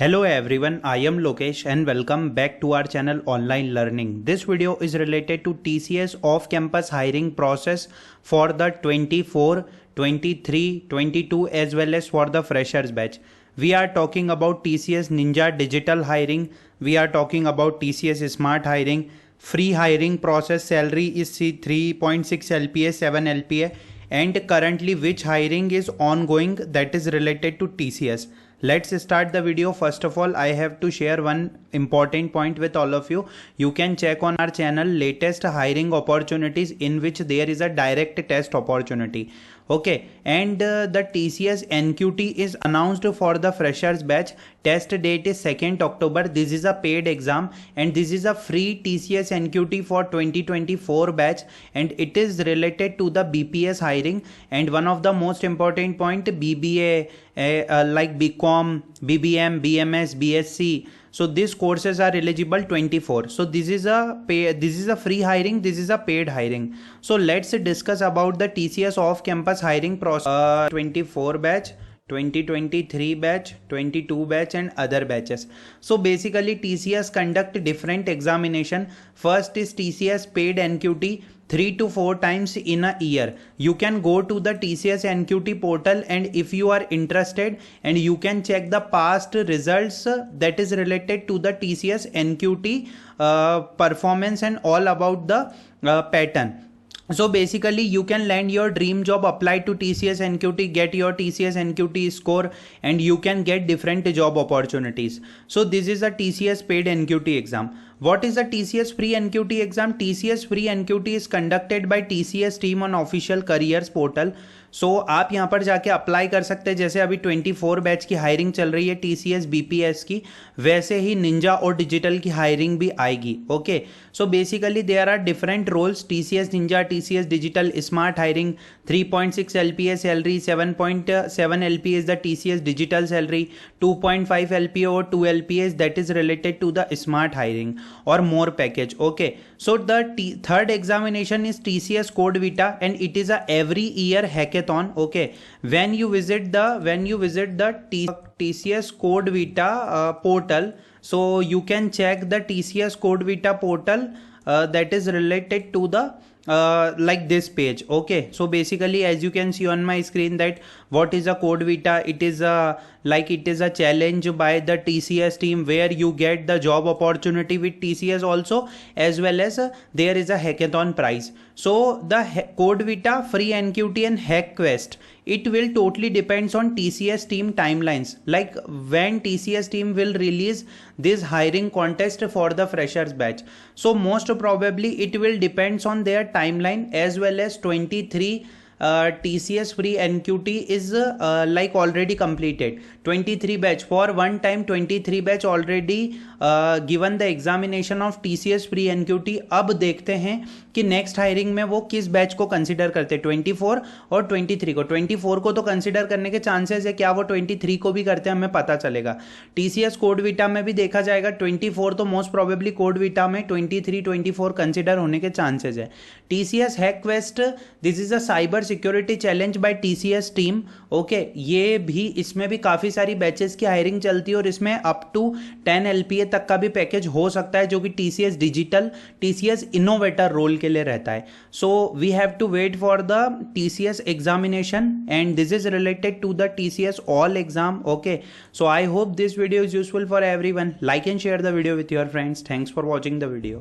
Hello everyone, I am Lokesh and welcome back to our channel Online Learning. This video is related to TCS off-campus hiring process for the 24, 23, 22 as well as for the freshers batch. We are talking about TCS Ninja Digital Hiring. We are talking about TCS Smart Hiring. Free hiring process salary is 3.6 LPA, 7 LPA and currently which hiring is ongoing that is related to TCS. Let's start the video. First of all, I have to share one important point with all of you. You can check on our channel latest hiring opportunities in which there is a direct test opportunity. Okay, and the TCS NQT is announced for the freshers batch. Test date is 2nd October. This is a paid exam and this is a free TCS NQT for 2024 batch and it is related to the BPS hiring. And one of the most important point, BBA like BCom, BBM, BMS, BSc. So these courses are eligible 24. So this is a free hiring, this is a paid hiring. So let's discuss about the TCS off-campus hiring process. 24 batch, 2023 batch, 22 batch and other batches. So basically TCS conduct different examination. First is TCS paid NQT 3 to 4 times in a year. You can go to the TCS NQT portal and if you are interested and you can check the past results that is related to the TCS NQT performance and all about the pattern. So basically you can land your dream job, apply to TCS NQT, get your TCS NQT score and you can get different job opportunities. So this is a TCS paid NQT exam. What is the TCS free NQT exam? TCS free NQT is conducted by TCS team on official careers portal. सो आप यहाँ पर जाके apply कर सकते हैं. जैसे अभी 24 batch की हायरिंग चल रही है TCS BPS की, वैसे ही निंजा और डिजिटल की हायरिंग भी आएगी. Okay, so basically there are different roles. TCS ninja, TCS digital smart hiring 3.6 LPA salary, 7.7 LPA is the TCS digital salary, 2.5 LPA or 2 LPA that is related to the smart hiring or more package. Okay, so the third examination is TCS Code Vita and it is a every year hackathon. Okay, when you visit the TCS Code Vita portal, so you can check the TCS Code Vita portal that is related to the like this page. Okay, so basically as you can see on my screen that what is a Code Vita, it is a challenge by the TCS team where you get the job opportunity with TCS also, as well as there is a hackathon prize. So the Code Vita, free NQT and hack quest, it will totally depends on TCS team timelines, like when TCS team will release this hiring contest for the freshers batch. So most probably it will depends on their timeline, as well as 23 TCS free NQT is like already completed. 23 batch for one time, 23 batch already given the examination of TCS free NQT. अब देखते हैं कि next hiring में वो किस batch को consider करते हैं, 24 और 23 को. 24 को तो कंसिडर करने के चांसेस है, क्या वो 23 को भी करते हैं हमें पता चलेगा. TCS कोड विटा में भी देखा जाएगा. 24 तो मोस्ट प्रोबेबली कोड विटा में, 23 24 कंसिडर होने के चांसेस है. TCS hack quest, this is a cyber security challenge by TCS team. Okay, ये भी, इसमें भी काफी सारी बैचेस की हायरिंग चलती है और इसमें अप टू 10 LPA तक का भी पैकेज हो सकता है, जो कि TCS digital, TCS innovator role के लिए रहता है. So we have to wait for the TCS examination and this is related to the TCS all exam. Okay, so I hope this video is useful for everyone. Like and share the video with your friends. Thanks for watching the video.